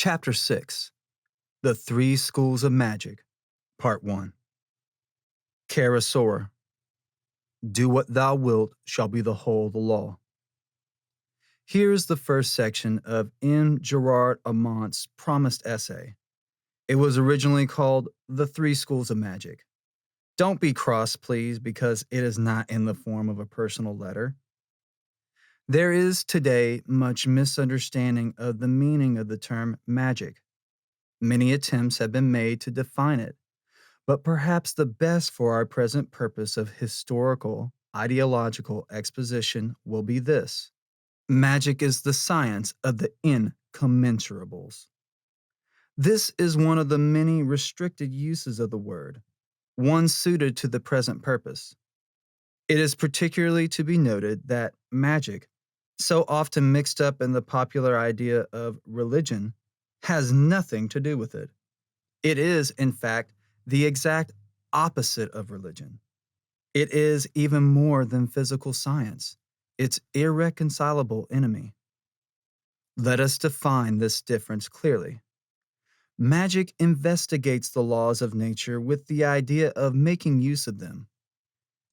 Chapter 6 The Three Schools of Magic, Part 1. Karasora, do what thou wilt shall be the whole of the law. Here is the first section of M. Gerard Amont's promised essay. It was originally called The Three Schools of Magic. Don't be cross, please, because it is not in the form of a personal letter. There is today much misunderstanding of the meaning of the term magic. Many attempts have been made to define it, but perhaps the best for our present purpose of historical, ideological exposition will be this. Magic is the science of the incommensurables. This is one of the many restricted uses of the word, one suited to the present purpose. It is particularly to be noted that magic, so often mixed up in the popular idea of religion, has nothing to do with it. It is, in fact, the exact opposite of religion. It is even more than physical science, its irreconcilable enemy. Let us define this difference clearly. Magic investigates the laws of nature with the idea of making use of them.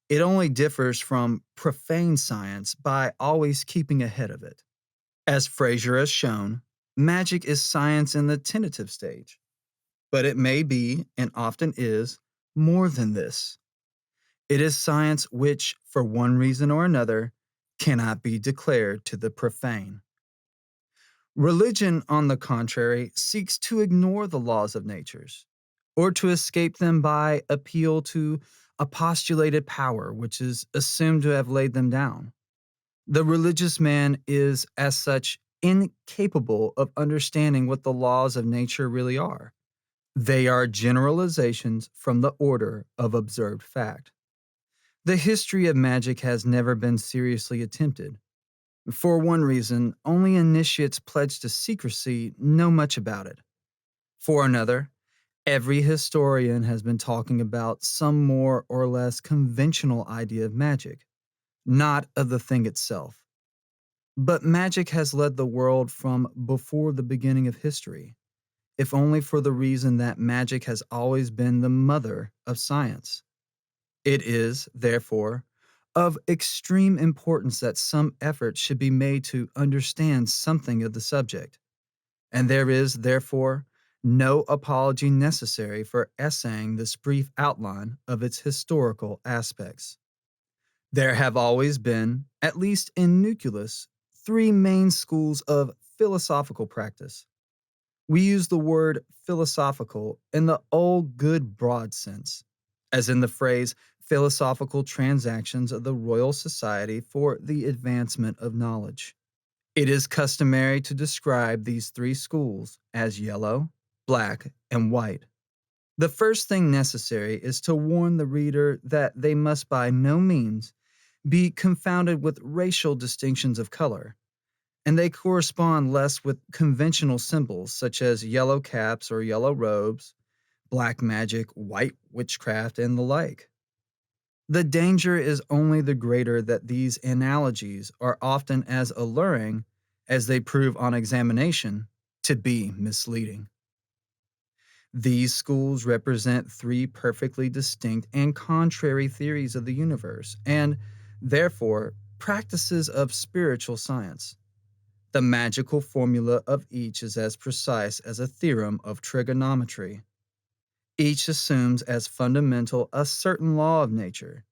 It only differs from profane science by always keeping ahead of it. As Fraser has shown, magic is science in the tentative stage. But it may be, and often is, more than this. It is science which, for one reason or another, cannot be declared to the profane. Religion, on the contrary, seeks to ignore the laws of nature, or to escape them by appeal to a postulated power which is assumed to have laid them down. The religious man is, as such, incapable of understanding what the laws of nature really are. They are generalizations from the order of observed fact. The history of magic has never been seriously attempted. For one reason, only initiates pledged to secrecy know much about it. For another, every historian has been talking about some more or less conventional idea of magic, not of the thing itself. But magic has led the world from before the beginning of history, if only for the reason that magic has always been the mother of science. It is, therefore, of extreme importance that some effort should be made to understand something of the subject, and there is, therefore, no apology necessary for essaying this brief outline of its historical aspects. There have always been, at least in nucleus, three main schools of philosophical practice. We use the word philosophical in the old good broad sense, as in the phrase philosophical transactions of the Royal Society for the Advancement of Knowledge. It is customary to describe these three schools as yellow, black, and white. The first thing necessary is to warn the reader that they must by no means be confounded with racial distinctions of color, and they correspond less with conventional symbols such as yellow caps or yellow robes, black magic, white witchcraft, and the like. The danger is only the greater that these analogies are often as alluring as they prove on examination to be misleading. These schools represent three perfectly distinct and contrary theories of the universe, and, therefore, practices of spiritual science. The magical formula of each is as precise as a theorem of trigonometry. Each assumes as fundamental a certain law of nature,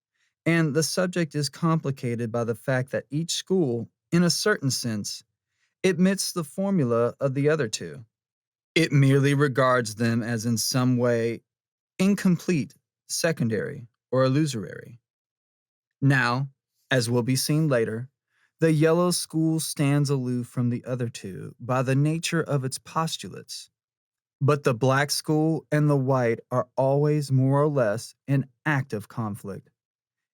and the subject is complicated by the fact that each school, in a certain sense, admits the formula of the other two. It merely regards them as in some way incomplete, secondary, or illusory. Now, as will be seen later, the yellow school stands aloof from the other two by the nature of its postulates. But the black school and the white are always more or less in active conflict.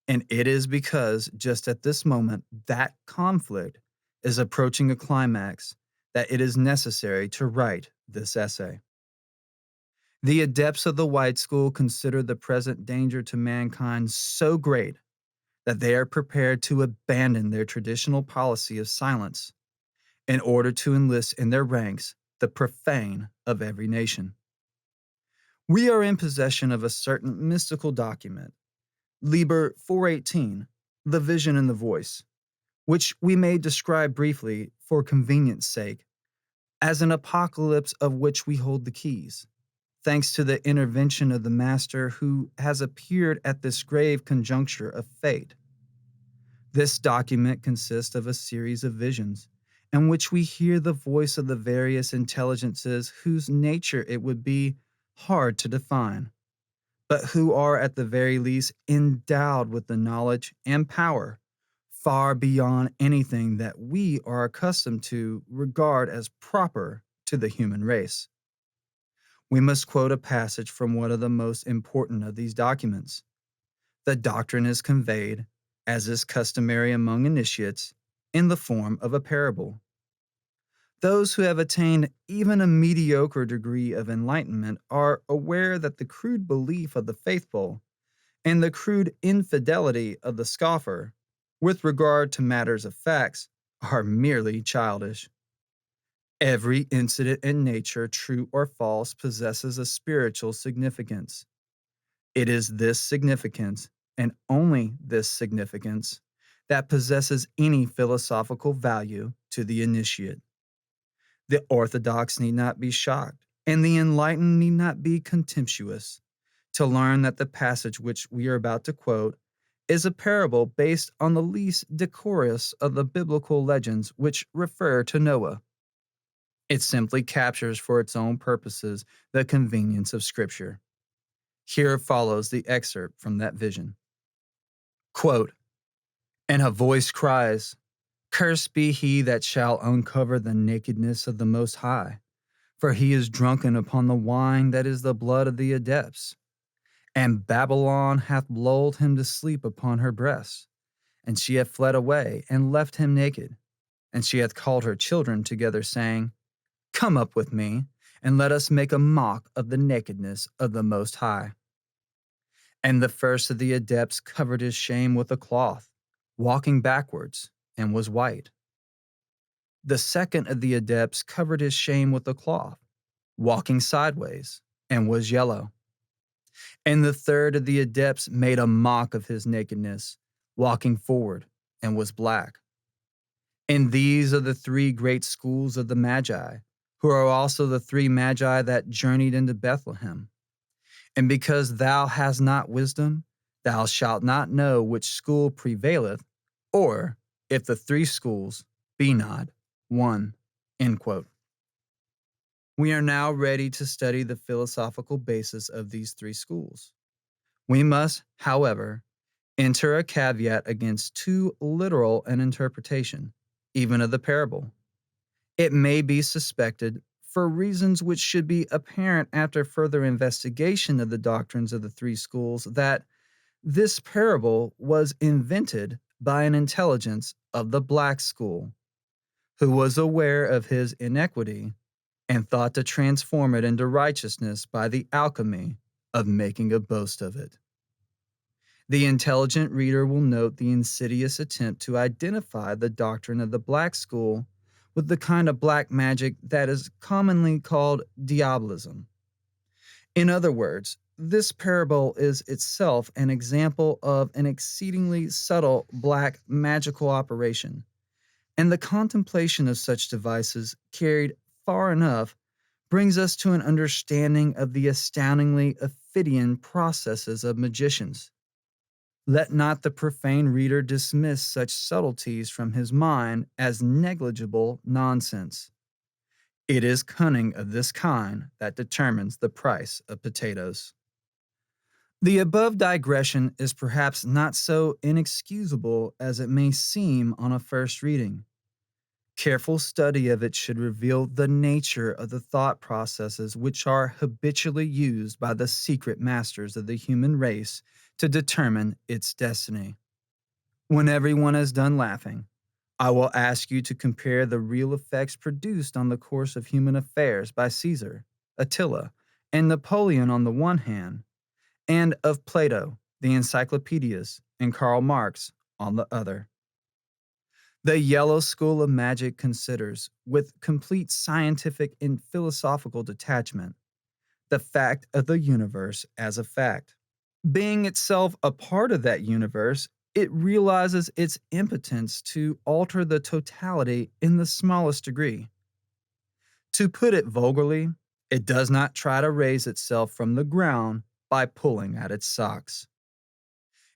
And it is because just at this moment that conflict is approaching a climax that it is necessary to write this essay. The adepts of the white school consider the present danger to mankind so great that they are prepared to abandon their traditional policy of silence in order to enlist in their ranks the profane of every nation. We are in possession of a certain mystical document, Liber 418, the vision and the voice, which we may describe briefly for convenience sake as an apocalypse of which we hold the keys, thanks to the intervention of the Master who has appeared at this grave conjuncture of fate. This document consists of a series of visions in which we hear the voice of the various intelligences whose nature it would be hard to define, but who are at the very least endowed with the knowledge and power far beyond anything that we are accustomed to regard as proper to the human race. We must quote a passage from one of the most important of these documents. The doctrine is conveyed, as is customary among initiates, in the form of a parable. Those who have attained even a mediocre degree of enlightenment are aware that the crude belief of the faithful and the crude infidelity of the scoffer, with regard to matters of facts, are merely childish. Every incident in nature, true or false, possesses a spiritual significance. It is this significance, and only this significance, that possesses any philosophical value to the initiate. The orthodox need not be shocked, and the enlightened need not be contemptuous, to learn that the passage which we are about to quote is a parable based on the least decorous of the biblical legends which refer to Noah. It simply captures for its own purposes the convenience of Scripture. Here follows the excerpt from that vision. Quote, "And a voice cries, Cursed be he that shall uncover the nakedness of the Most High, for he is drunken upon the wine that is the blood of the adepts. And Babylon hath lulled him to sleep upon her breasts, and she hath fled away and left him naked. And she hath called her children together, saying, Come up with me, and let us make a mock of the nakedness of the Most High. And the first of the adepts covered his shame with a cloth, walking backwards, and was white. The second of the adepts covered his shame with a cloth, walking sideways, and was yellow. And the third of the adepts made a mock of his nakedness, walking forward, and was black. And these are the three great schools of the Magi, who are also the three Magi that journeyed into Bethlehem. And because thou hast not wisdom, thou shalt not know which school prevaileth, or if the three schools be not one." End quote. We are now ready to study the philosophical basis of these three schools. We must, however, enter a caveat against too literal an interpretation, even of the parable. It may be suspected, for reasons which should be apparent after further investigation of the doctrines of the three schools, that this parable was invented by an intelligence of the black school, who was aware of his inequity and thought to transform it into righteousness by the alchemy of making a boast of it. The intelligent reader will note the insidious attempt to identify the doctrine of the black school with the kind of black magic that is commonly called diabolism. In other words, this parable is itself an example of an exceedingly subtle black magical operation, and the contemplation of such devices, carried far enough, brings us to an understanding of the astoundingly Ophidian processes of magicians. Let not the profane reader dismiss such subtleties from his mind as negligible nonsense. It is cunning of this kind that determines the price of potatoes. The above digression is perhaps not so inexcusable as it may seem on a first reading. Careful study of it should reveal the nature of the thought processes which are habitually used by the secret masters of the human race to determine its destiny. When everyone has done laughing, I will ask you to compare the real effects produced on the course of human affairs by Caesar, Attila, and Napoleon on the one hand, and of Plato, the encyclopedias, and Karl Marx on the other. The yellow school of magic considers, with complete scientific and philosophical detachment, the fact of the universe as a fact. Being itself a part of that universe, it realizes its impotence to alter the totality in the smallest degree. To put it vulgarly, it does not try to raise itself from the ground by pulling at its socks.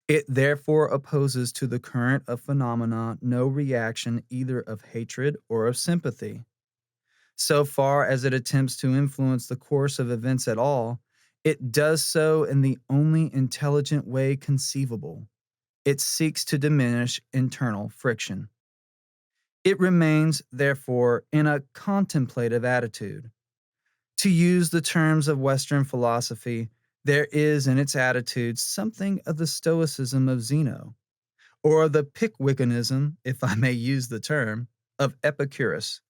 It therefore opposes to the current of phenomena no reaction either of hatred or of sympathy. So far as it attempts to influence the course of events at all, it does so in the only intelligent way conceivable. It seeks to diminish internal friction. It remains, therefore, in a contemplative attitude. To use the terms of Western philosophy, there is in its attitude something of the stoicism of Zeno, or the Pickwickianism, if I may use the term, of Epicurus.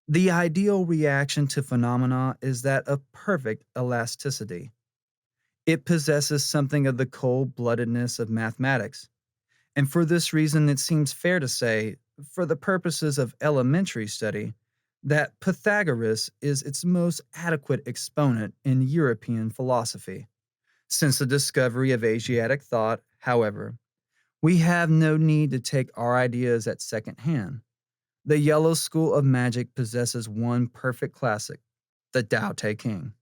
The ideal reaction to phenomena is that of perfect elasticity. It possesses something of the cold bloodedness of mathematics, and for this reason, it seems fair to say, for the purposes of elementary study, that Pythagoras is its most adequate exponent in European philosophy. Since the discovery of Asiatic thought, however, we have no need to take our ideas at second hand. The yellow school of magic possesses one perfect classic, the Tao Te King.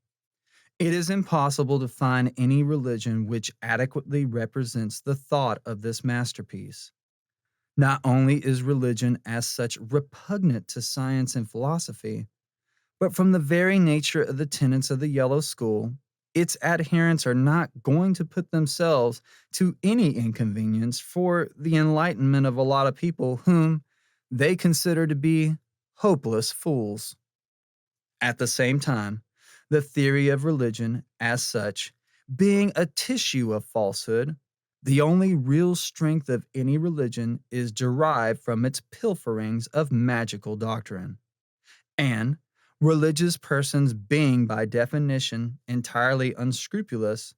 It is impossible to find any religion which adequately represents the thought of this masterpiece. Not only is religion as such repugnant to science and philosophy, but from the very nature of the tenets of the yellow school, its adherents are not going to put themselves to any inconvenience for the enlightenment of a lot of people whom they consider to be hopeless fools. At the same time, the theory of religion, as such, being a tissue of falsehood, the only real strength of any religion is derived from its pilferings of magical doctrine. And religious persons being by definition entirely unscrupulous,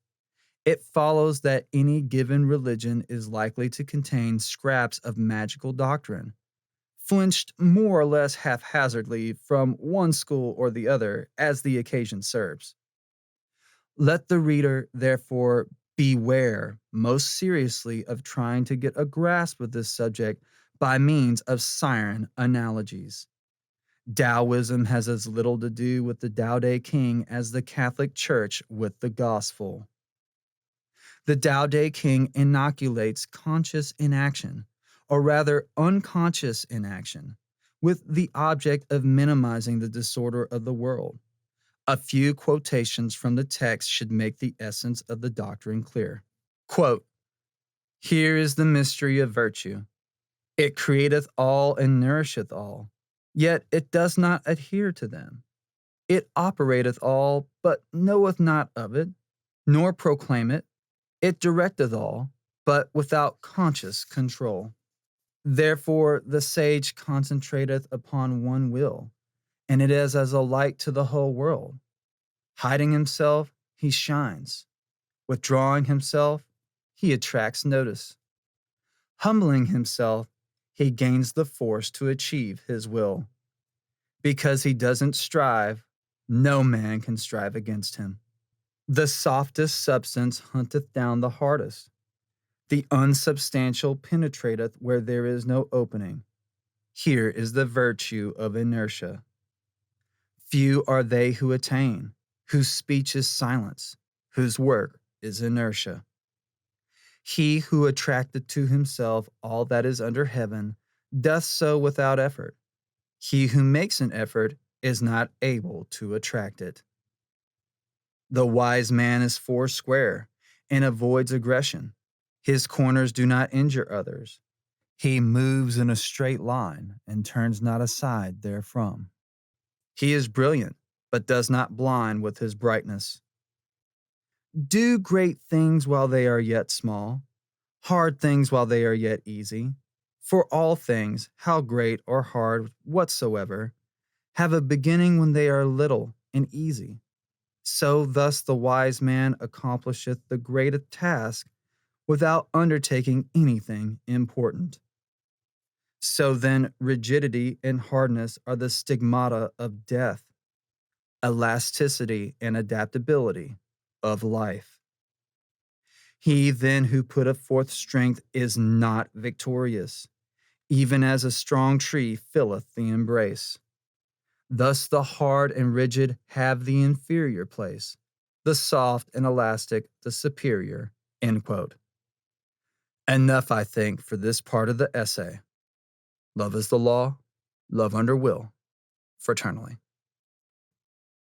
it follows that any given religion is likely to contain scraps of magical doctrine, flinched more or less haphazardly from one school or the other as the occasion serves. Let the reader, therefore, beware most seriously of trying to get a grasp of this subject by means of siren analogies. Taoism has as little to do with the Tao Te King as the Catholic Church with the gospel. The Tao Te King inoculates conscious inaction, or rather unconscious inaction, with the object of minimizing the disorder of the world. A few quotations from the text should make the essence of the doctrine clear. Quote, "Here is the mystery of virtue. It createth all and nourisheth all, yet it does not adhere to them. It operateth all, but knoweth not of it, nor proclaim it. It directeth all, but without conscious control. Therefore the sage concentrateth upon one will, and it is as a light to the whole world. Hiding himself, he shines. Withdrawing himself, he attracts notice. Humbling himself, he gains the force to achieve his will. Because he doesn't strive, no man can strive against him. The softest substance hunteth down the hardest. The unsubstantial penetrateth where there is no opening. Here is the virtue of inertia. Few are they who attain, whose speech is silence, whose work is inertia. He who attracteth to himself all that is under heaven doth so without effort. He who makes an effort is not able to attract it. The wise man is foursquare and avoids aggression. His corners do not injure others. He moves in a straight line and turns not aside therefrom. He is brilliant, but does not blind with his brightness. Do great things while they are yet small, hard things while they are yet easy. For all things, how great or hard whatsoever, have a beginning when they are little and easy. So thus the wise man accomplisheth the greatest task without undertaking anything important. So then, rigidity and hardness are the stigmata of death, elasticity and adaptability of life. He then who putteth forth strength is not victorious, even as a strong tree filleth the embrace. Thus the hard and rigid have the inferior place, the soft and elastic the superior. End quote. Enough, I think, for this part of the essay. Love is the law, love under will, fraternally.